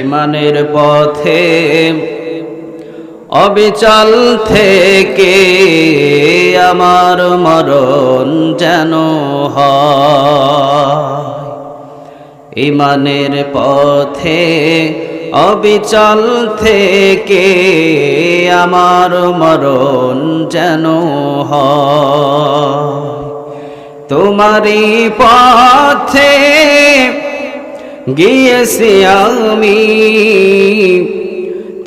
ইমানের পথে অবিচল থেকে আমার মরণ যেন হয়। ইমানের পথে অবিচল থেকে আমার মরণ যেন হয়। তোমারই পথে গিয়েছি আমি,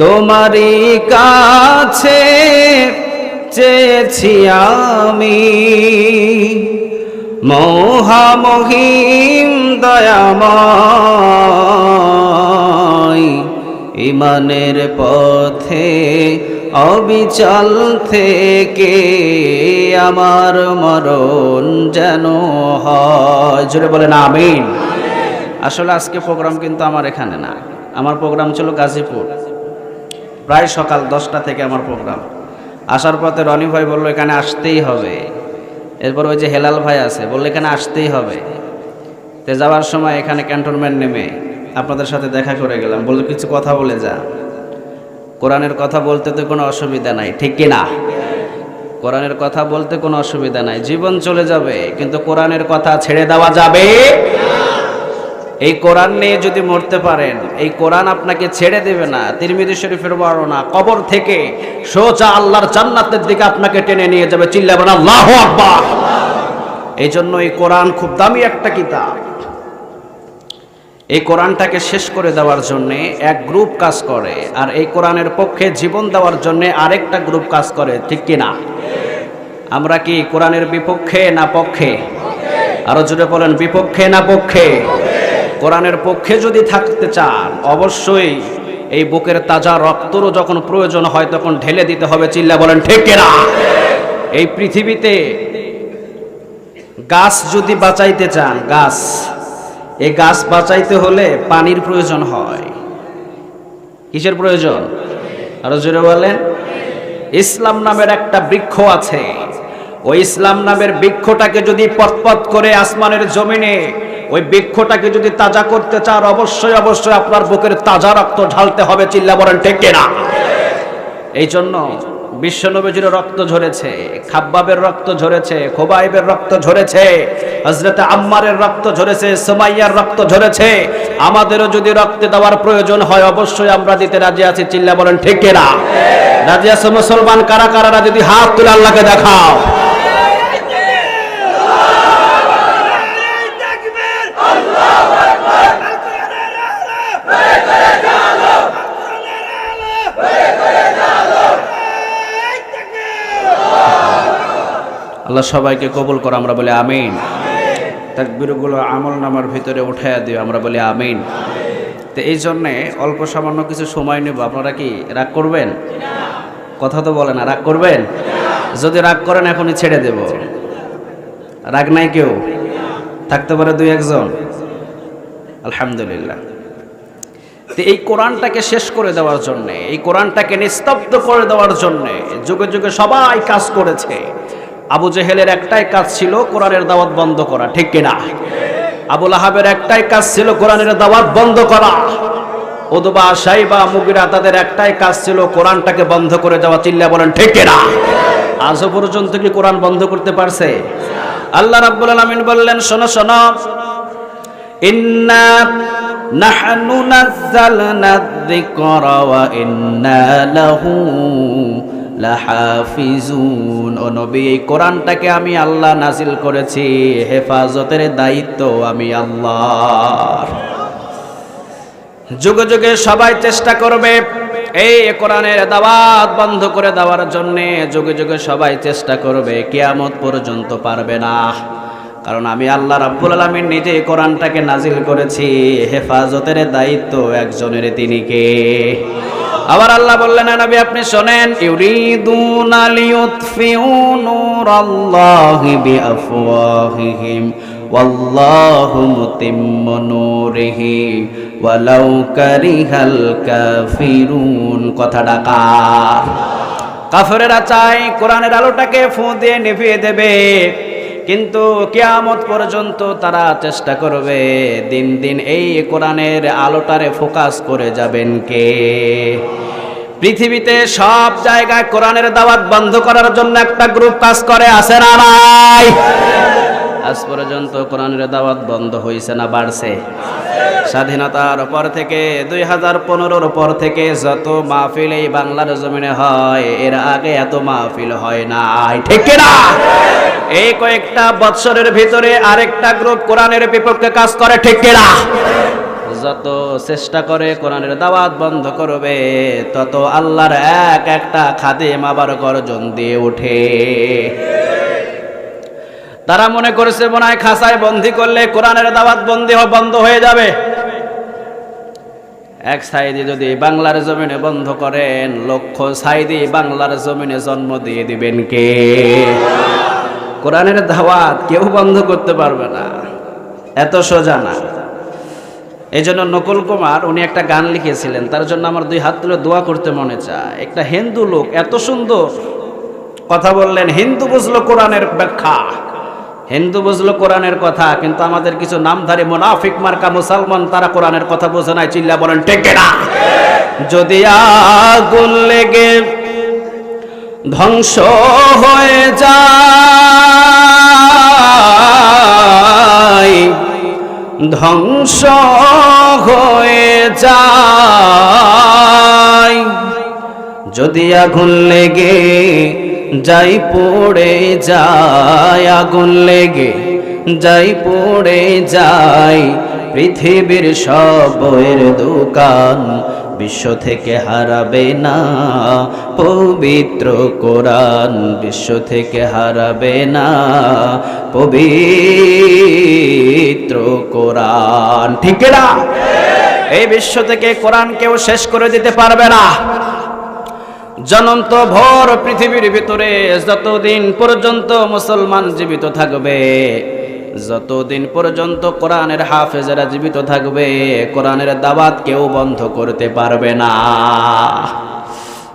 তোমারই কাছে চেয়েছি আমি, মহামহিম দয়াময়। ইমানের পথে অবিচল থেকে আমার মরণ যেন হয়। জোরে বলেন আমিন। আসলে আজকে প্রোগ্রাম কিন্তু আমার এখানে না, আমার প্রোগ্রাম ছিল গাজীপুর। প্রায় সকাল 10টা থেকে আমার প্রোগ্রাম। আসার পথে রনি ভাই বললো এখানে আসতেই হবে। এরপর ওই যে হেলাল ভাই আছে, বললো এখানে আসতেই হবে। তো যাওয়ার সময় এখানে ক্যান্টনমেন্ট নেমে আপনাদের সাথে দেখা করে গেলাম। বললো কিছু কথা বলে যা। কোরআনের কথা বলতে তো কোনো অসুবিধা নাই, ঠিক কি না? কোরআনের কথা বলতে কোনো অসুবিধা নাই। জীবন চলে যাবে কিন্তু কোরআনের কথা ছেড়ে দেওয়া যাবে। এই কোরআন নিয়ে যদি মরতে পারেন, এই কোরআন আপনাকে ছেড়ে দেবে না। তিরমিজি শরীফের বর্ণনা, কবর থেকে সোজা আল্লাহর জান্নাতের দিকে আপনাকে টেনে নিয়ে যাবে। চিল্লাবেন আল্লাহু আকবার। এই জন্য এই কোরআন খুব দামি একটা কিতাব। এই কোরআনটাকে শেষ করে দেওয়ার জন্য এক গ্রুপ কাজ করে, আর এই কোরআনের পক্ষে জীবন দেওয়ার জন্য আরেকটা গ্রুপ কাজ করে, ঠিক কি না? আমরা কি কোরআনের বিপক্ষে না পক্ষে? আরো জোরে বলেন, বিপক্ষে না পক্ষে? কোরআনের পক্ষে যদি থাকতে চান অবশ্যই এই বুকের তাজা রক্তরও যখন প্রয়োজন হয় তখন ঢেলে দিতে হবে। চিল্লা বলেন ঠিক কিনা? এই পৃথিবীতে গাছ যদি বাঁচাইতে চান, এই গাছ বাঁচাইতে হলে পানির প্রয়োজন হয়। কিসের প্রয়োজন? আরো জোরে বলেন। ইসলাম নামের একটা বৃক্ষ আছে, ওই ইসলাম নামের বৃক্ষটাকে যদি পতপত করে আসমানের জমিনে ওই বৃক্ষটাকে যদি তাজা করতে চান অবশ্যই আপনার বুকের তাজা রক্ত ঢালতে হবে। চিল্লা বলেন ঠিক কিনা? এই জন্য বিশ্বনবীর রক্ত ঝরেছে, খাব্বাবের রক্ত ঝরেছে, খোবাইবের রক্ত ঝরেছে, হযরত আম্মারের রক্ত ঝরেছে, সুমাইয়ার রক্ত ঝরেছে। আমাদেরও যদি রক্ত দেওয়ার প্রয়োজন হয় অবশ্যই আমরা দিতে রাজি আছি। চিল্লা বলেন ঠিক কিনা? রাজি আছে মুসলমান কারা কারা? যদি হাত তুলে আল্লাহকে দেখাও। আল্লাহ সবাইকে কবুল করো, আমরা বলি আমিন। তাকবীরগুলো আমল নামার ভিতরে উঠাইয়া দিও, আমরা বলি আমিন। তো এই জন্যে অল্প সামান্য কিছু সময় নেব। আপনারা কি রাগ করবেন? কথা তো বলে না, রাগ করবেন? যদি রাগ করেন এখনই ছেড়ে দেব। রাগ নাই কেউ? থাকতে পারে 2-1 জন। আলহামদুলিল্লাহ। তো এই কোরআনটাকে শেষ করে দেওয়ার জন্যে, এই কোরআনটাকে নিস্তব্ধ করে দেওয়ার জন্যে যুগে যুগে সবাই কাজ করেছে। আবু জেহেলের একটাই কাজ ছিল কোরআনের দাওয়াত বন্ধ করা, ঠিক কিনা? আবু লাহাবের একটাই কাজ ছিল কোরআনের দাওয়াত বন্ধ করা। উতবা, শাইবা, মুগিরা তাদের একটাই কাজ ছিল কোরআনটাকে বন্ধ করে দেওয়া। চিল্লা বলেন ঠিক কিনা? আজও পর্যন্ত কি কোরআন বন্ধ করতে পারছে? আল্লাহ রাব্বুল আলামিন বললেন, শোনো শোনো, ইন্না নাহনু নাযালনা যিকরা ওয়া ইন্না লাহু লাহাফিজুন। ও নবী, এই কোরআনটাকে আমি আল্লাহ নাজিল করেছি, হেফাজতের দায়িত্ব আমি আল্লাহর। যুগে যুগে সবাই চেষ্টা করবে এই কোরআনের দাওয়াত বন্ধ করে দেওয়ার জন্য। যুগে যুগে সবাই চেষ্টা করবে, কিয়ামত পর্যন্ত পারবে না। কারণ আমি আল্লাহ রাব্বুল আলামিন নিজে কোরআনটাকে নাজিল করেছি, হেফাজতের দায়িত্ব একজনের, তিনি কে? আবার আল্লাহ বললেন, নবী আপনি শোনেন, ইউরিদুনা লিয়ুতফিউ নূরাল্লাহি বিআফওয়াহিহিম ওয়াল্লাহু মুতিম্মু নূরিহি ওয়ালাউ কারিহাল কাফিরুন। কথাটা কার? কাফেরেরা চায় কোরআনের আলোটাকে ফু দিয়ে নিভিয়ে দেবে, কিন্তু কিয়ামত পর্যন্ত তারা চেষ্টা করবে, দিন দিন এই কোরআনের আলোটারে ফোকাস করে যাবেন কে? পৃথিবীতে সব জায়গায় কোরআনের দাওয়াত বন্ধ করার জন্য একটা গ্রুপ কাজ করে, আছে না নাই? আজ পর্যন্ত কোরআনের দাওয়াত বন্ধ হয়েছে না বাড়ছে? স্বাধীনতার পর থেকে 2015-র পর থেকে যত মাহফিল এই বাংলার জমিনে হয়, এর আগে এত মাহফিল হয় নাই, ঠিক কিনা? এই কয়েকটা বৎসরের ভিতরে আরেকটা গ্রুপ কোরআনের বিপক্ষে কাজ করে, ঠিক কিনা? যত চেষ্টা করে কোরআনের দাওয়াত বন্ধ করবে, তত আল্লাহর এক একটা খাদেম আবার গর্জন দিয়ে ওঠে। তারা মনে করেছে মনে হয় খাঁচায় বন্দি করলে কোরআনের দাওয়াত বন্ধ হয়ে যাবে। এক সাইদি যদি বাংলার জমিনে বন্ধ করেন, লক্ষ সাইদি বাংলার জমিনে জন্ম দিয়ে দিবেন কে? কোরআনের দাওয়াত কেউ বন্ধ করতে পারবে না, এত সোজা না। এই জন্য নকুল কুমার উনি একটা গান লিখেছিলেন, তার জন্য আমার দুই হাত তুলে দোয়া করতে মনে চায়। একটা হিন্দু লোক এত সুন্দর কথা বললেন, হিন্দু বুঝলো কোরআনের ব্যাখ্যা, হিন্দু বুঝলো কোরআনের কথা, কিন্তু আমাদের কিছু নামধারী মুনাফিক মার্কা মুসলমান তারা কোরআনের কথা বোঝে নাই। চিল্লা বলেন ঠিক না? যদি আগুন লেগে ধ্বংস হয়ে যায়, ধ্বংস হয়ে যায়, যদি আগুন লেগে যাই পড়ে যায়, আগুন লেগে যাই পড়ে যায়, পৃথিবীর সব বইয়ের দোকান বিশ্ব থেকে হারাবে না পবিত্র কোরআন, বিশ্ব থেকে হারাবে না পবিত্র কোরআন, ঠিক না? এই বিশ্ব থেকে কোরআন কেউ শেষ করে দিতে পারবে না। জনন্ত ভর পৃথিবীর ভিতরে যতদিন পর্যন্ত মুসলমান জীবিত থাকবে, যতদিন পর্যন্ত কোরআনের হাফেজেরা জীবিত থাকবে, কোরআনের দাওয়াত কেউ বন্ধ করতে পারবে না।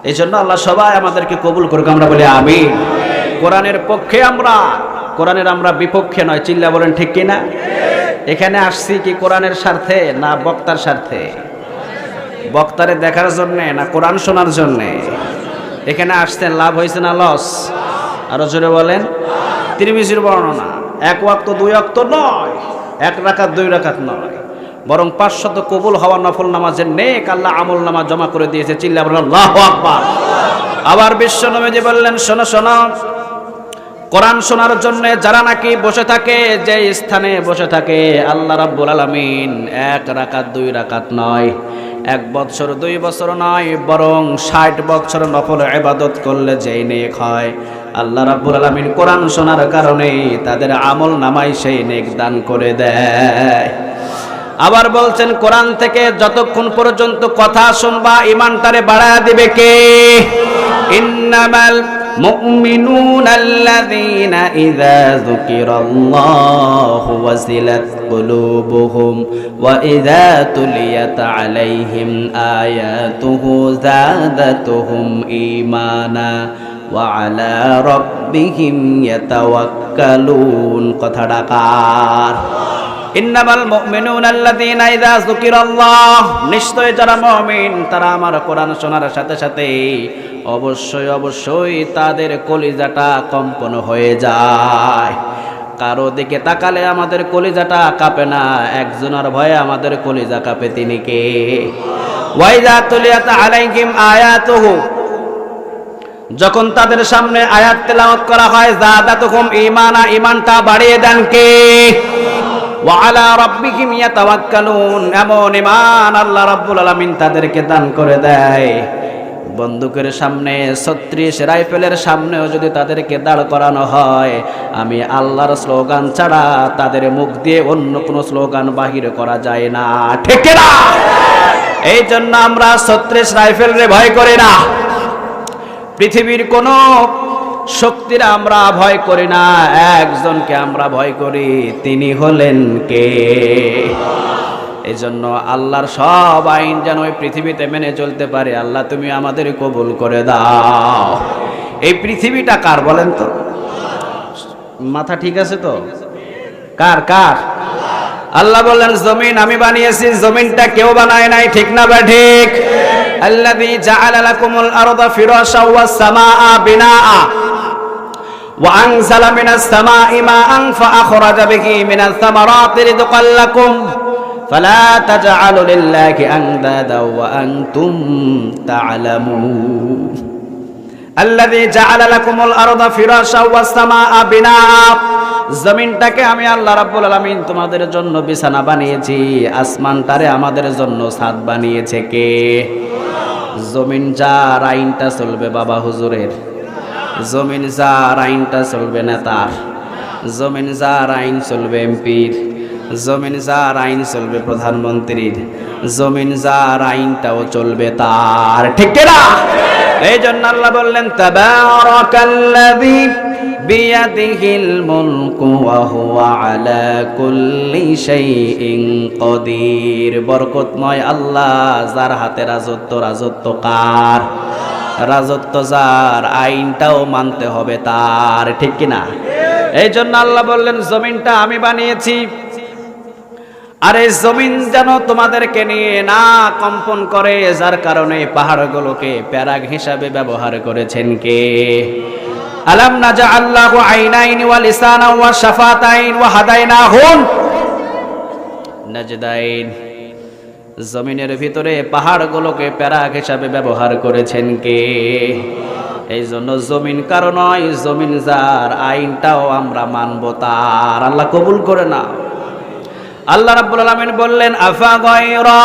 এই জন্য আল্লাহ সবাই আমাদেরকে কবুল করুক, আমরা বলি আমিন। কোরআনের পক্ষে আমরা, কোরআনের আমরা বিপক্ষে নয়। চিল্লা বলেন ঠিক কিনা? এখানে আসছি কি কোরআনের স্বার্থে না বক্তার স্বার্থে? বক্তারে দেখার জন্যে না কোরআন শোনার জন্যে? এখানে আসছেন লাভ হয়েছে না লস? আরো জোরে বলেন। তিরমিজির বর্ণনা, এক ওয়াক্ত দুই ওয়াক্ত নয়, এক রাকাত দুই রাকাত নয়, বরং 500 কবুল হওয়া নফল নামাজের নেক আল্লাহ আমল নামা জমা করে দিয়েছে। চিল্লা বলেন আল্লাহু আকবার। আবার বিশ্ব নবীজি বললেন, শোনো শোনো, কোরআন শোনার জন্য যারা নাকি বসে থাকে, যে স্থানে বসে থাকে, আল্লাহ রাব্বুল আলামিন 1 রাকাত 2 রাকাত নয়, 1 বছর 2 বছর নয়, বরং 60 বছর নফল ইবাদত করলে যেই নেক হয়, আল্লাহ রাব্বুল আলামিন কোরআন শোনার কারণে তাদের আমল নামায় সেই নেক দান করে দেয়। আবার বলছেন, কোরআন থেকে যতক্ষণ পর্যন্ত কথা শুনবা ঈমানটারে বাড়ায়া দিবে কে? ইন্নামাল মুমিনুনা আল্লাযীনা ইযা যুকিরাল্লাহু ওয়াজিলাত কুলুবুহুম ওয়া ইযা তুলিয়াত আলাইহিম আয়াতুহু যাদাতুহুম ঈমানা ওয়া আলা রাব্বিহিম ইয়াতাওয়াক্কালুন। কথাটা কার? ইন্নামাল মুমিনুনা আল্লাযীনা ইযা যুকিরাল্লাহ, নিশ্চয় যারা মুমিন তারা আমার কোরআন শোনার সাথে সাথে অবশ্যই অবশ্যই তাদের কলিজাটা কম্পন হয়ে যায়। কারো দিকে তাকালে আমাদের কলিজাটা কাঁপে না, একজনের ভয়ে আমাদের কলিজা কাঁপে, তিনি কে? ওয়া ইযা তুলিয়াত আলাইহিম আয়াতুহু, যখন তাদের সামনে আয়াত তেলাওয়াত করা হয়, যাদাতুহুম ঈমানা, ঈমানটা বাড়িয়ে দেন কে? ওয়া আলা রাব্বিহিম ইয়াতাওয়াক্কালুন, এমন ঈমান আল্লাহ রাব্বুল আলামিন তাদেরকে দান করে দেয়। বন্দুকের সামনে, 36 রাইফেলের সামনেও যদি তাদেরকে দাঁড় করানো হয়, আমি আল্লাহর স্লোগান ছাড়া তাদের মুখ দিয়ে অন্য কোনো স্লোগান বাহির করা যায় না, ঠিক না? এই জন্য আমরা 36 রাইফেলরে ভয় করি না, পৃথিবীর কোনো শক্তির আমরা ভয় করি না, একজনকে আমরা ভয় করি, তিনি হলেন কে? এই জন্য আল্লাহর সব আইন যেন ওই পৃথিবীতে মেনে চলতে পারে, আল্লাহ তুমি আমাদের কবুল করে দাও। এই পৃথিবীটা কার বলেন তো? মাথা ঠিক আছে তো? কার কার? আল্লাহ বললেন জমিন আমি বানিয়েছি, জমিনটা কেউ বানায় নাই, ঠিক না বা ঠিক? আল্লাযী জাআলা লাকুমুল আরদা ফিরাশাও ওয়াস সামাআ বিনাআ ওয়া আনজালা মিনাস সামাই মাআন ফাআখরাজা বিহি মিনাস সামারাতি রিজকাল লাকুম ফালা তাজআলু লিল্লাহি আনদাদা ওয়া আনতুম তা'লামুন। আল্লাযী জাআলা লাকুমুল আরদা ফিরাশাও ওয়াস সামাআ বিনাআ, জমিনটাকে আমি আল্লাহ রাব্বুল আলামিন তোমাদের জন্য বিছানা বানিয়েছি, আসমানটারে আমাদের জন্য ছাদ বানিয়েছে কে? জমিন যার আইনটা চলবে বাবা হুজুরের, জমিন যার আইনটা চলবে নেতার, জমিন যার আইন চলবে এমপির, জমিন যার আইন চলবে প্রধানমন্ত্রীর, জমিন যার আইনটাও চলবে তার, ঠিক কিনা? এই জন্য আল্লাহ বললেন তাবারাকাল্লাযী বিয়াদিহিল মুলকু ওয়া হুয়া আলা কুল্লি শাইইন কাদির। বরকতময় আল্লাহ, যার হাতে রাজত্ব, রাজত্ব কার? রাজত্ব যার, আইনটাও মানতে হবে তার, ঠিক কিনা? এই জন্য আল্লাহ বললেন জমিনটা আমি বানিয়েছি, আর এই জমিন যেন তোমাদেরকে নিয়ে না কম্পন করে, যার কারণে পাহাড়গুলোকে প্যারাগ হিসাবে ব্যবহার করেছেন কে? আলাম নাজআল লাহু আইনাইন ওয়া লিসানান ওয়া শাফাতাইন ওয়া হাদাইনাহুম নাজদাইন। জমিনের ভিতরে পাহাড়গুলোকে প্যারাগ হিসাবে ব্যবহার করেছেন কে? এই জন্য জমিন কারো নয়, জমিন যার, আইনটাও আমরা মানব তার। আল্লাহ কবুল করে না। আল্লাহ রাব্বুল আলামিন বললেন আফা গায়রা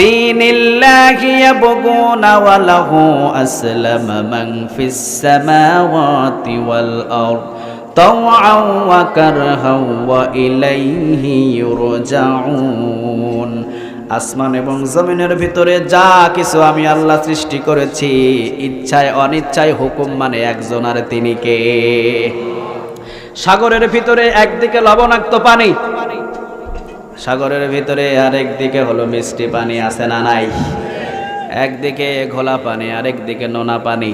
দীনিল্লাহি ইয়াবগুনা ওয়া লাহু আসলামা মান ফিস সামাওয়াতি ওয়াল আরদ তাওআন ওয়া কারহান ওয়া ইলাইহি ইউরজাউন। আসমান এবং জমিনের ভিতরে যা কিছু আমি আল্লাহ সৃষ্টি করেছি, ইচ্ছায় অনিচ্ছায় হুকুম মানে একজন, আর তিনি কে? সাগরের ভিতরে একদিকে লবণাক্ত পানি, সাগরের ভিতরে আরেক দিকে হলো মিষ্টি পানি, আছে না নাই? একদিকে ঘোলা পানি, আরেক দিকে নোনা পানি,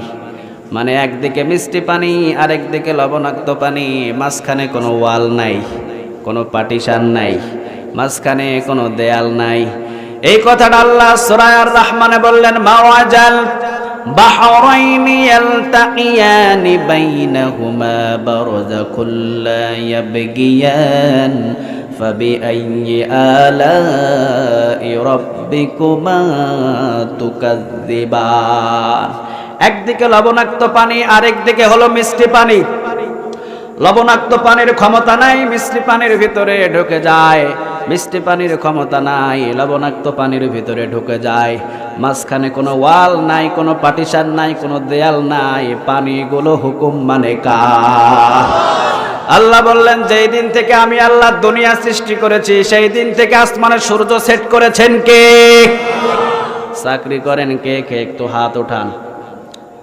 মানে একদিকে মিষ্টি পানি, আরেক দিকে লবণাক্ত পানি, মাঝখানে কোনো ওয়াল নাই, কোনো পার্টিশন নাই, মাঝখানে কোনো দেয়াল নাই। এই কথাটা আল্লাহ সূরা আর রহমানে বললেন মাওয়াজাল বাহরাইনি ইয়ালতাকিয়ানি বাইনাহুমা বারযাকুল লা ইয়াবগিয়ান ফাবিআইয়ি আলাই রাব্বিকুমা তুকাযযিবান। একদিকে লবণাক্ত পানি, আরেক দিকে হলো মিষ্টি পানি। লবণাক্ত পানির ক্ষমতা নাই, মিষ্টি পানির ভিতরে ঢুকে যায়, মিষ্টি পানির ক্ষমতা নাই, লবণাক্ত পানির ভিতরে ঢুকে যায়। মাঝখানে কোনো ওয়াল নাই, কোনো পার্টিশন নাই, কোনো দেয়াল নাই, পানিগুলো হুকুম মানে কার? আল্লাহ বললেন যেই দিন থেকে আমি আল্লাহ দুনিয়া সৃষ্টি করেছি, সেই দিন থেকে আসমানের সূর্য সেট করেছেন কে? চাকরি করেন কে কে? একটু হাত ওঠান।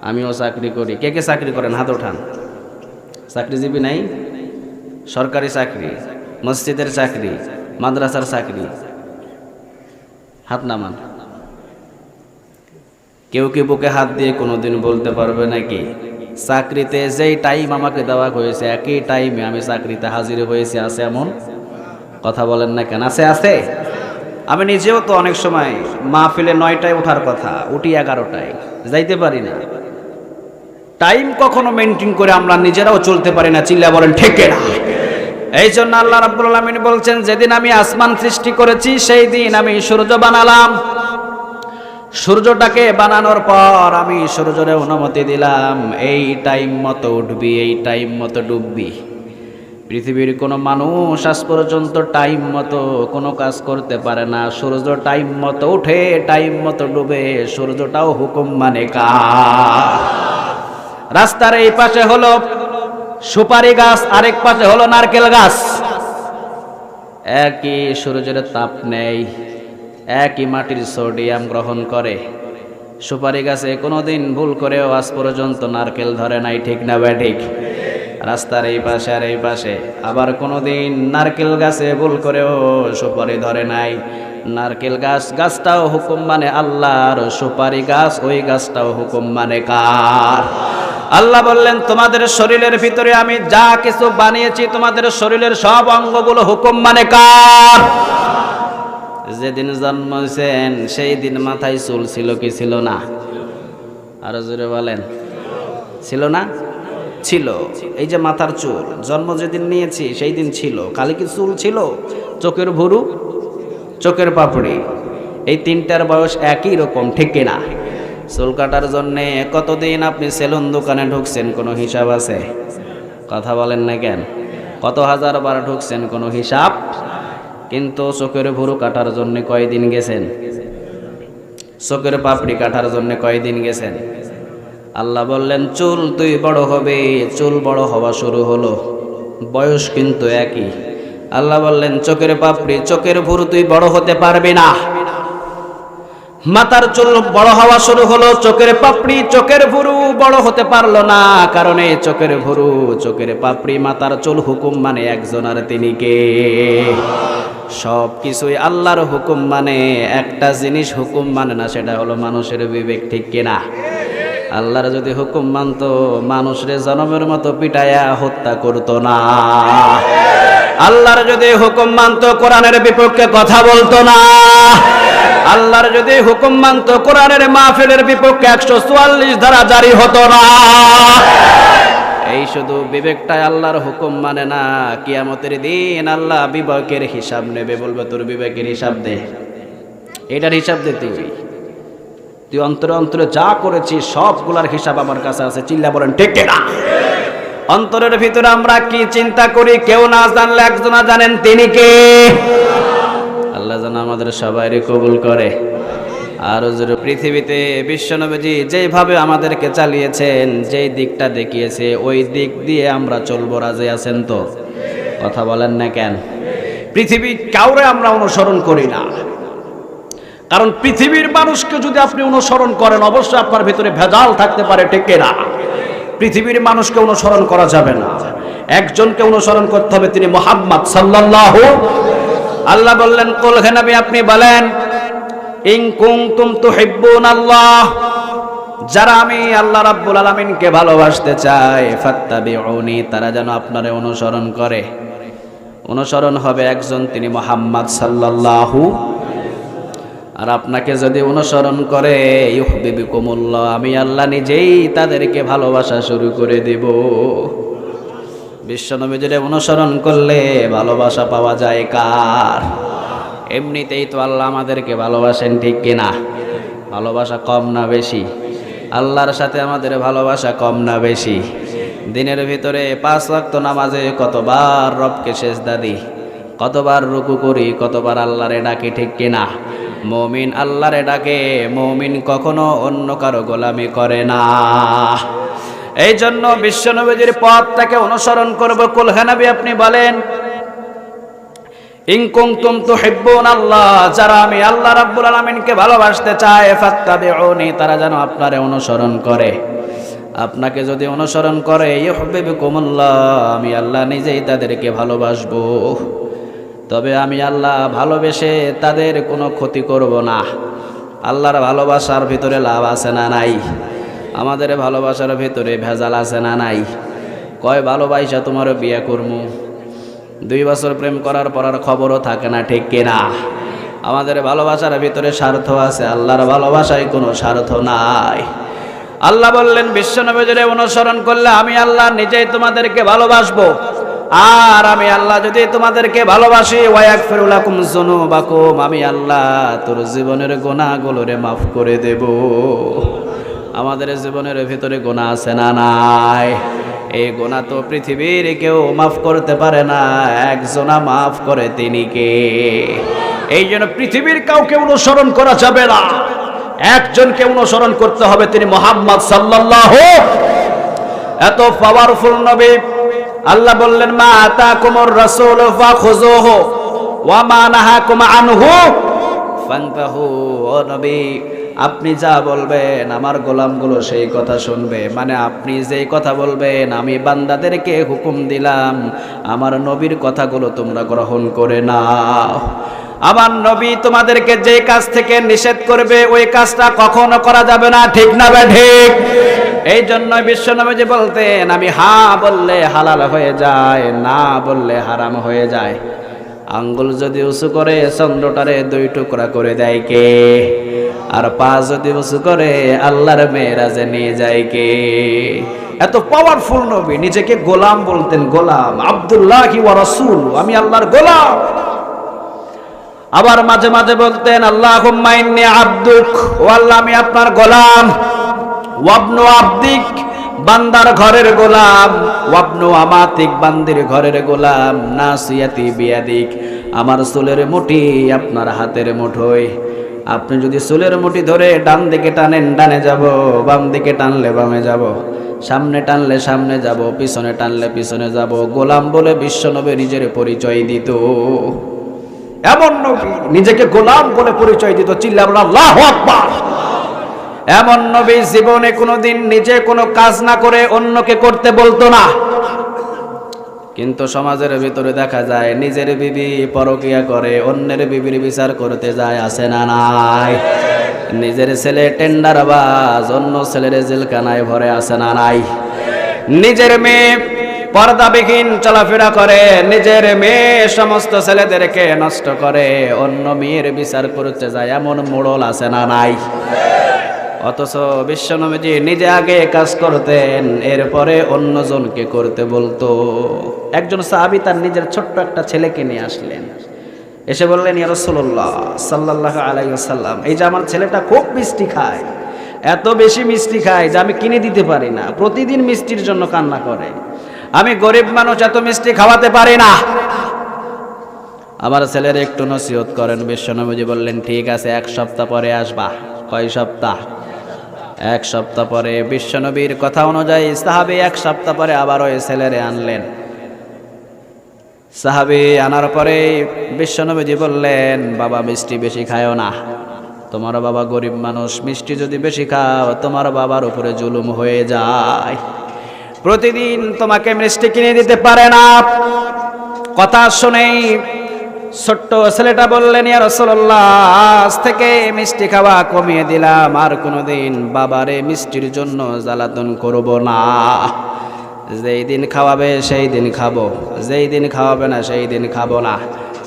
আমিও চাকরি করি। কে কে চাকরি করেন? হাত ওঠান। চাকরিজীবী নাই? সরকারি চাকরি, মসজিদের চাকরি, মাদ্রাসার চাকরি, হাত নামান। কেউ কি বুকে হাত দিয়ে কোনোদিন বলতে পারবে নাকি চাকরিতে যেই টাইম আমাকে দেওয়া হয়েছে একই টাইমে আমি চাকরিতে হাজির হয়েছি? আছে এমন? কথা বলেন না কেন? আছে আছে। আমি নিজেও তো অনেক সময় মাহফিলে 9টায় ওঠার কথা, উঠি 11টায়, যাইতে পারি না। টাইম কখনো মেনটেন করে আমরা নিজেরাও চলতে পারি না। চিল্লা বলেন ঠিক না? এই জন্য আল্লাহ রাব্বুল আলামিন বলছেন যেদিন আমি আসমান সৃষ্টি করেছি সেই দিন আমি সূর্য বানালাম। সূর্যটাকে বানানোর পর আমি সূর্যরে অনুমতি দিলাম এই টাইম মতো উঠবি, এই টাইম মতো ডুববি। পৃথিবীর কোনো মানুষ আজ পর্যন্ত টাইম মতো কোনো কাজ করতে পারে না। সূর্য টাইম মতো উঠে, টাইম মতো ডুবে, সূর্যটাও হুকুম মানে কার? রাস্তার এই পাশে হলো সুপারি গাছ, আরেক পাশে হলো নারকেল গাছ। একই সূর্যের তাপ নেই, একই মাটির সোডিয়াম গ্রহণ করে। সুপারি গাছে কোনোদিন ভুল করেও আজ পর্যন্ত নারকেল ধরে নাই, ঠিক না ঠিক? রাস্তার এই পাশে আর এই পাশে আবার কোনোদিন নারকেল গাছে ভুল করেও সুপারি ধরে নাই। নারকেল গাছটাও হুকুম মানে আল্লাহর, সুপারি গাছ ওই গাছটাও হুকুম মানে কার? আল্লাহ বললেন তোমাদের শরীরের ভিতরে আমি যা কিছু বানিয়েছি তোমাদের শরীরের সব অঙ্গগুলো হুকুম মানে কার? যেদিন জন্মেছেন সেই দিন মাথায় চুল ছিল কি ছিল না? আরো জোরে বলেন, ছিল না? ছিল। এই যে মাথার চুল জন্ম যেদিন নিয়েছি সেই দিন ছিল। খালি কি চুল ছিল? চোখের ভুরু, চোখের পাপড়ি, এই তিনটার বয়স একই রকম, ঠিক কিনা? চুল কাটার জন্যে কতদিন আপনি সেলুন দোকানে ঢুকছেন কোনো হিসাব আছে? কথা বলেন না কেন? কত হাজার বার ঢুকছেন কোনো হিসাব? কিন্তু চোখের ভুরু কাটার জন্য কয়দিন গেছেন? চোখের পাপড়ি কাটার জন্য কয়দিন গেছেন? আল্লাহ বললেন চুল তুই বড় হবে। চুল বড় হওয়া শুরু হলো, বয়স কিন্তু একই। আল্লাহ বললেন চোখের পাপড়ি, চোখের ভুরু তুই বড় হতে পারবি না। মাথার চুল বড় হওয়া শুরু হলো, চোখের পাপড়ি চোখের ভুরু বড় হতে পারলো না। কারণ এই চোখের ভুরু, চোখের পাপড়ি, মাথার চুল হুকুম মানে একজন, আর তিনি কে? সব কিছুই আল্লাহর হুকুম মানে। একটা জিনিস হুকুম মানে না, সেটা হলো মানুষের বিবেক, ঠিক কিনা? আল্লাহর যদি হুকুম মানতো মানুষরে জনমের মতো পিটায়া হত্যা করতো না। আল্লাহর যদি হুকুম মানতো কোরআনের বিপক্ষে কথা বলতো না। আল্লাহর যদি হুকুম মানতো কোরআনের মাহফিলের বিপক্ষে 144 ধারা জারি হতো না। এই শুধু বিবেকটাই আল্লাহর হুকুম মানে না। কিয়ামতের দিন আল্লাহ বিবেকের হিসাব নেবে, বলবে তোর বিবেকের হিসাব দে, এটার হিসাব দে। তুই অন্তরে অন্তরে যা করেছিস সবগুলার হিসাব আমার কাছে আছে। চিল্লা বলেন ঠিক না? অন্তরের ভিতরে আমরা কি চিন্তা করি কেউ না জানলে একজনা জানেন, তিনি কে? আল্লাহ যেন আমাদের সবাইকে কবুল করে। আর পৃথিবীতে বিশ্বনবীজি যেভাবে আমাদেরকে চালিয়েছেন, যেই দিকটা দেখিয়েছে ওই দিক দিয়ে আমরা চলবো, রাজি আছেন তো? কথা বলেন না কেন? পৃথিবী কাউরে আমরা অনুসরণ করি না, কারণ পৃথিবীর মানুষকে যদি আপনি অনুসরণ করেন অবশ্যই আপনার ভিতরে ভেজাল থাকতে পারে, ঠিক না? পৃথিবীর মানুষকে অনুসরণ করা যাবে না, একজনকে অনুসরণ করতে হবে, তিনি মুহাম্মদ সাল্লাল্লাহু। আল্লাহ বললেন কুল হে নবী আপনি বলেন ইন কুনতুম তুহিব্বুনাল্লাহ, যারা আমি আল্লাহ রাব্বুল আলামিনকে ভালোবাসতে চাই, ফাত্তাবিউনি, তারা যেন আপনারে অনুসরণ করে। অনুসরণ হবে একজন, তিনি মুহাম্মদ সাল্লাল্লাহু। আর আপনাকে যদি অনুসরণ করে ইউহিব্বুকুমুল্লাহ, আমি আল্লাহ নিজেই তাদেরকে ভালোবাসা শুরু করে দেব। বিশ্বনবীর অনুসরণ করলে ভালোবাসা পাওয়া যায় কার? এমনিতেই তো আল্লাহ আমাদেরকে ভালোবাসেন, ঠিক কিনা? ভালোবাসা কম না বেশি? আল্লাহর সাথে আমাদের ভালোবাসা কম না বেশি? দিনের ভিতরে 5 ওয়াক্ত নামাজে কতবার রবকে সেজদা দিই, কতবার রুকু করি, কতবার আল্লাহরে ডাকি, ঠিক কিনা? মুমিন আল্লাহরে ডাকে, মুমিন কখনো অন্য কারো গোলামি করে না। এই জন্য বিশ্বনবীর পথটাকে অনুসরণ করব। কুল হে নবী আপনি বলেন ইন কুনতুম তুহিব্বুনাল্লাহ, যারা আমি আল্লাহ রাব্বুল আলামিনকে ভালোবাসতে চাই, ফাত্তাবিউনি, তারা যেন আপনারে অনুসরণ করে। আপনাকে যদি অনুসরণ করে ইউহিব্বুকুমুল্লাহ, আমি আল্লাহ নিজেই তাদেরকে ভালোবাসবো। তবে আমি আল্লাহ ভালোবেসে তাদের কোনো ক্ষতি করব না। আল্লাহর ভালোবাসার ভিতরে লাভ আছে না নাই? আমাদের ভালোবাসার ভিতরে ভেজাল আছে না নাই? কয় ভালোবাসা তোমারও বিয়ে করমু, 2 বছর প্রেম করার পর আর খবরও থাকে না, ঠিক কিনা? আমাদের ভালোবাসার ভিতরে স্বার্থ আছে, আল্লাহর ভালোবাসায় কোনো স্বার্থ নাই। আল্লাহ বললেন বিশ্বনবীর অনুসরণ করলে আমি আল্লাহ নিজেই তোমাদেরকে ভালোবাসবো। আর আমি আল্লাহ যদি তোমাদেরকে ভালোবাসি, ওয়ায়াগফিরু লাকুম যুনুবাকুম, আমি আল্লাহ তোর জীবনের গুনাহগুলোরে মাফ করে দেব। আমাদের জীবনের ভিতরে গুনাহ আছে না নাই? এই গুনাহ তো পৃথিবীর কেউ মাফ করতে পারে না, একজনা মাফ করে, তিনি কে? এই জন্য পৃথিবীর কাউকে অনুসরণ করা যাবে না, একজনকে অনুসরণ করতে হবে, তিনি মুহাম্মদ সাল্লাল্লাহু। এত পাওয়ারফুল নবী। আল্লাহ বললেন মা আতাকুমুর রাসূলু ফাখুযুহু ওয়া মা নাহাকুম আনহু ফান্তাহু। ও নবী, আপনি যা বলবেন আমার গোলামগুলো সেই কথা শুনবে। মানে আপনি যেই কথা বলবেন, আমি বান্দাদেরকে হুকুম দিলাম, আমার নবীর কথাগুলো তোমরা গ্রহণ করে নাও। আমার নবী তোমাদেরকে যে কাজ থেকে নিষেধ করবে ওই কাজটা কখনো করা যাবে না, ঠিক না ঠিক? এই জন্য বিশ্বনবী বলতেন, আমি হা বললে হালাল হয়ে যায়, না বললে হারাম হয়ে যায়। আঙ্গুল যদি উঁচু করে চন্দ্রটারে 2 টুকরা করে দেয় কে? আর পা যদি উঁচু করে আল্লাহর মেরাজে নিয়ে যায় কে? এত পাওয়ারফুল নবী, নিজেকে গোলাম বলতেন, গোলাম আব্দুল্লাহি ওয়া রাসূল, আমি আল্লাহর গোলাম। আবার মাঝে মাঝে বলতেন, আল্লাহুম্মা ইন্নী আবদুক, ও আল্লাহ আমি আপনার গোলাম। ওয়াবনু আবদিক, বান্দার ঘরের গোলাম। ওয়াবনু আমাতিক, বান্দির ঘরের গোলাম। নাসিয়াতি বিয়াদিক, আমার চুলের মুঠি আপনার হাতের মুঠোয়। আপনি যদি চুলের মুঠি ধরে ডান দিকে টানেন ডানে যাব, বাম দিকে টানলে বামে যাব, সামনে টানলে সামনে যাব, পিছনে টানলে পিছনে যাব। গোলাম বলে বিশ্বনবী নিজের পরিচয় দিত। এমন নবী নিজেকে গোলাম বলে পরিচয় দিত। চিল্লা বলেন আল্লাহু আকবার। এমন নবী জীবনে কোনোদিন নিজে কোনো কাজ না করে অন্যকে করতে বলতো না। কিন্তু সমাজের ভিতরে দেখা যায় নিজের বিবি পরকিয়া করে অন্যের বিবির বিচার করতে যায়, আছে না নাই? নিজের ছেলে টেন্ডারবাজ, অন্য ছেলের জেলখানায় ভরে, আছে না নাই? নিজের মেয়ে পর্দাবিহীন চলাফেরা করে, নিজের মেয়ে সমস্ত ছেলেদেরকে নষ্ট করে, অন্য মেয়ের বিচার করতে যায়, এমন মোড়ল আছে না নাই? অথচ বিশ্বনবীজি নিজে আগে কাজ করতেন, এরপরে অন্যজনকে করতে বলতো। একজন সাহাবী তার নিজের ছোট্ট একটা ছেলেকে নিয়ে আসলেন, এসে বললেন, ইয়া রাসূলুল্লাহ সাল্লাল্লাহু আলাইহি ওয়াসাল্লাম, এই যে আমার ছেলেটা খুব মিষ্টি খায়, এত বেশি মিষ্টি খায় যে আমি কিনে দিতে পারি না, প্রতিদিন মিষ্টির জন্য কান্না করে, আমি গরিব মানুষ, এত মিষ্টি খাওয়াতে পারি না, আমার ছেলের একটু নসিহত করেন। বিশ্বনবীজি বললেন, ঠিক আছে, 1 সপ্তাহ পরে আসবা। কয় সপ্তাহ? 1 সপ্তাহ পরে। বিশ্বনবীর কথা অনুযায়ী সাহাবী 1 সপ্তাহ পরে আবার ওই ছেলেরে আনলেন। সাহাবী আনার পরে বিশ্বনবীজি বললেন, বাবা মিষ্টি বেশি খায়ও না, তোমার বাবা গরিব মানুষ, মিষ্টি যদি বেশি খাও তোমার বাবার উপরে জুলুম হয়ে যায়, প্রতিদিন তোমাকে মিষ্টি কিনে দিতে পারে না। কথা শুনেই ছোট্ট ছেলেটা বললেন, ইয়া রাসূলুল্লাহ, আজ থেকে মিষ্টি খাওয়া কমিয়ে দিলাম, আর কোনোদিন বাবারে মিষ্টির জন্য জ্বালাতন করব না, যেই দিন খাওয়াবে সেই দিন খাবো, যেই দিন খাওয়াবে না সেই দিন খাবো না।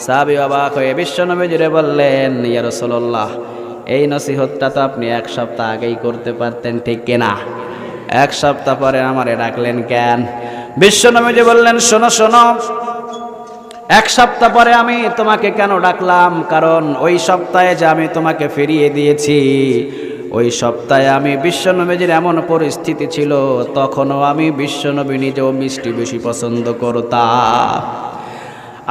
সাহাবী অবাক হয়ে বিশ্বনবীজিরে বললেন, ইয়া রাসূলুল্লাহ, এই নসিহতটা তো আপনি 1 সপ্তাহ আগেই করতে পারতেন, ঠিক কিনা? 1 সপ্তাহ পরে আমারে ডাকলেন কেন? বিশ্বনবীজি বললেন, শোনো শোনো, 1 সপ্তাহ পরে আমি তোমাকে কেন ডাকলাম? কারণ ওই সপ্তাহে যে আমি তোমাকে ফিরিয়ে দিয়েছি, ওই সপ্তাহে আমি বিশ্বনবীজির এমন পরিস্থিতি ছিল, তখনও আমি বিশ্বনবী নিজেও মিষ্টি বেশি পছন্দ করতাম।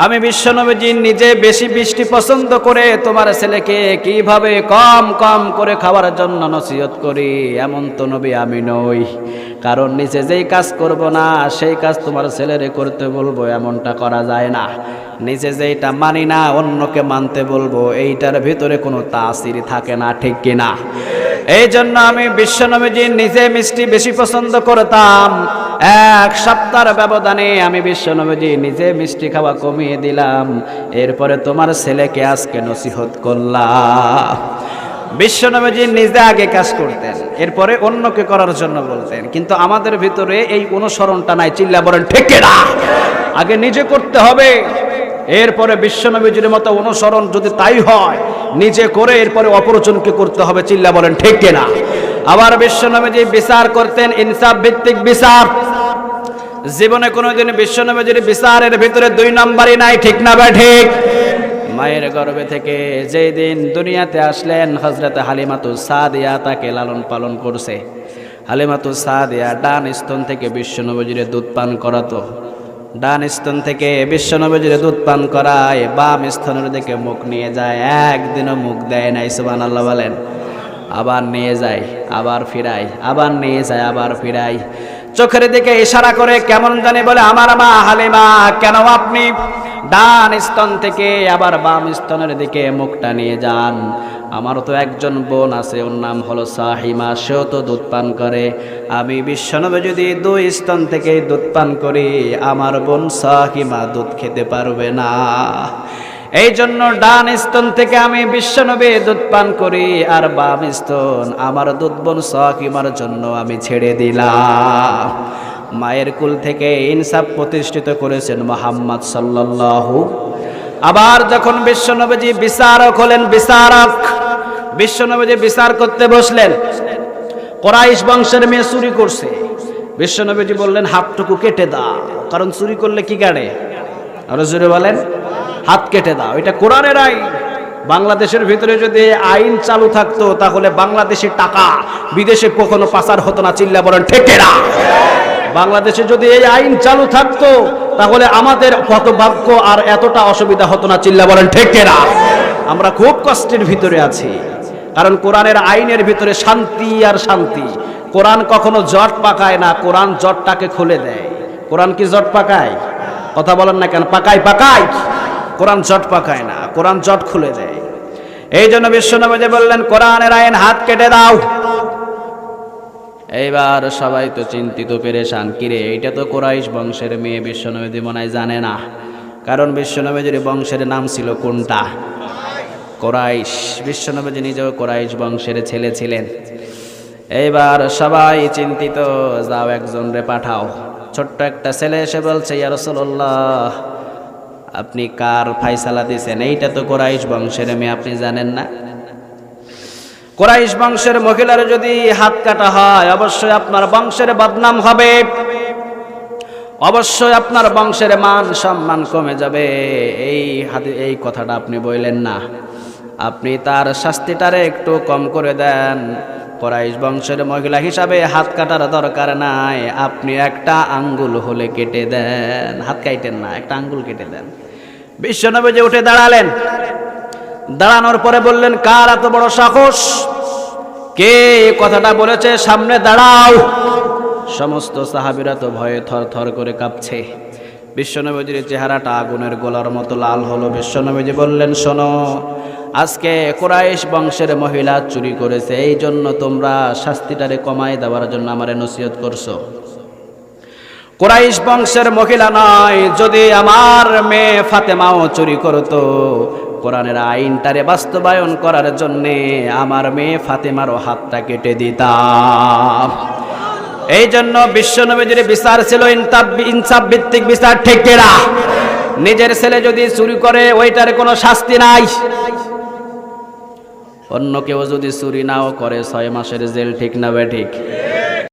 আমি বিশ্বনবীজি নিজে বেশি মিষ্টি পছন্দ করে তোমার ছেলেকে কিভাবে কম কম করে খাওয়ার জন্য নসিহত করি, এমন তো নবী আমি নই। কারণ নিজে যেই কাজ করব না সেই কাজ তোমার ছেলেরে করতে বলবো, এমনটা করা যায় না। নিজে যেইটা মানি না অন্যকে মানতে বলবো, এইটার ভিতরে কোনো তাসির থাকে না, ঠিক কিনা? এই জন্য আমি বিশ্বনবীজি নিজে মিষ্টি বেশি পছন্দ করতাম। 1 সপ্তাহের ব্যবধানে আমি বিশ্বনবীজি নিজে মিষ্টি খাওয়া কমিয়ে দিলাম, এরপরে তোমার ছেলেকে আজকে নসিহত করলাম। বিশ্বনবীজি নিজে আগে কাজ করতেন, এরপরে অন্যকে করার জন্য বলতেন। কিন্তু আমাদের ভিতরে এই অনুসরণটা নাই। চিল্লা বলেন ঠিক কিনা? আগে নিজে করতে হবে, এরপরে বিশ্বনবীজির মতো অনুসরণ যদি তাই হয় নিজে করে এরপরে অপরজনকে করতে হবে। চিল্লা বলেন ঠিক কিনা? আবার বিশ্বনবীজি বিচার করতেন ইনসাফ ভিত্তিক বিচার। জীবনে কোনোদিন বিশ্বনবীজির বিচারের ভিতরে 2 নম্বরই নাই, ঠিক না বা ঠিক? মায়ের গর্ভে থেকে যেই দিন দুনিয়াতে আসলেন, হযরত হালিমাতুস সাদিয়া তাকে লালন পালন করছে। হালিমাতুস সাদিয়া ডান স্তন থেকে বিশ্বনবীজির দুধ পান করাতো, ডান স্তন থেকে বিশ্বনবীজির দুধ পান করায়, বাম স্তনের দিকে মুখ নিয়ে যায়, একদিনও মুখ দেয় নাই। সুবহানাল্লাহ বলেন। আবার নিয়ে যায়, আবার ফিরাই, আবার নিয়ে যায়, আবার ফিরাই। চোখের দিকে ইশারা করে কেমন জানি বলে, আমার মা হালিমা, কেন আপনি ডান স্তন থেকে আবার বাম স্তনের দিকে মুখটা নিয়ে যান? আমারও তো একজন বোন আছে, ওর নাম হলো সাহিমা, সেও তো দুধ পান করে। আমি বিশ্বনবী যদি 2 স্তন থেকে দুধ পান করি, আমার বোন সাহিমা দুধ খেতে পারবে না। এই জন্য ডান স্তন থেকে আমি বিশ্বনবী দুধ পান করি, আর বাম স্তন আমার দুধ বোন সাকিমার জন্য আমি ছেড়ে দিলাম। মায়ের কুল থেকে ইনসাফ প্রতিষ্ঠিত করেছেন মুহাম্মদ সাল্লাল্লাহু। আবার যখন বিশ্বনবীজি বিচারক হলেন, বিশ্বনবীজি বিচার করতে বসলেন, কুরাইশ বংশের মেয়ে চুরি করছে। বিশ্বনবীজি বললেন হাতটুকু কেটে দাও, কারণ চুরি করলে কি কাটে? আরো জোরে বলেন, হাত কেটে দাও। এটা কোরআনের আইন। বাংলাদেশের ভিতরে যদি আইন চালু থাকতো তাহলে বাংলাদেশের টাকা বিদেশে কখনো পাচার হতো না। চিল্লা বলেন ঠিক না? বাংলাদেশে যদি এই আইন চালু থাকতো তাহলে আমাদের হতভাগ্য আর এতটা অসুবিধা হতো না। চিল্লা বলেন ঠিক না? আমরা খুব কষ্টের ভিতরে আছি, কারণ কোরআনের আইনের ভিতরে শান্তি আর শান্তি। কোরআন কখনো জট পাকায় না, কোরআন জটটাকে খুলে দেয়। কোরআন কি জট পাকায়? কথা বলেন না কেন? পাকায়। কোরআন জট পাকায় না, কোরআন জট খুলে দেয়। এই জন্য বিশ্বনবী বললেন কোরআনের আইন হাত কেটে দাও। এইবার সবাই তো চিন্তিত, পেরেশান, কিরে এইটা তো কুরাইশ বংশের মেয়ে। বিশ্বনবী মনে হয় জানে না, কারণ বিশ্বনবীর বংশের নাম ছিল কোনটা? কুরাইশ। বিশ্বনবী নিজেও কুরাইশ বংশের ছেলে ছিলেন। এইবার সবাই চিন্তিত, যাও একজন রে পাঠাও। ছোট্ট একটা ছেলে এসে বলছে, ইয়া রাসূলুল্লাহ, আপনি কার ফায়সালা দিয়েছেন? এইটা তো কুরাইশ বংশের মেয়ে, আপনি জানেন না? কুরাইশ বংশের মহিলার যদি হাত কাটা হয় অবশ্যই আপনার বংশের বদনাম হবে, অবশ্যই আপনার বংশের মান সম্মান কমে যাবে। এই কথাটা আপনি বললেন না, আপনি তার শাস্তিটারে একটু কম করে দেন। কুরাইশ বংশের মহিলা হিসাবে হাত কাটার দরকার নাই, আপনি একটা আঙ্গুল হলে কেটে দেন। হাত কাটেন না, একটা আঙ্গুল কেটে দেন। বিশ্বনবী যে উঠে দাঁড়ালেন, দাঁড়ানোর পরে বললেন, কার এত বড় সাহস? কে কথাটা বলেছে? সামনে দাঁড়াও। সমস্ত সাহাবীরা তো ভয়ে থরথর করে কাঁপছে। বিশ্বনবীর চেহারাটা আগুনের গোলার মতো লাল হলো। বিশ্বনবী বললেন, শোনো, আজকে কুরাইশ বংশের মহিলা চুরি করেছে, এই জন্য তোমরা শাস্তিটারে কমাই দেওয়ার জন্য আমারে নসিহত করছো। কুরাইশ বংশের মহিলা নয়, যদি আমার মেয়ে ফাতেমাও চুরি করতো, কোরআনের আইনটারে বাস্তবায়ন করার জন্যে আমার মেয়ে ফাতেমারও হাতটা কেটে দিতাম। এই জন্য বিশ্বনবীর বিচার ছিল ইনসাফ ভিত্তিক বিচার, ঠিক না? নিজের ছেলে যদি চুরি করে ওইটার কোনো শাস্তি নাই। অন্য কেউ যদি চুরি নাও করে 6 মাসের জেল, ঠিক না বে ঠিক?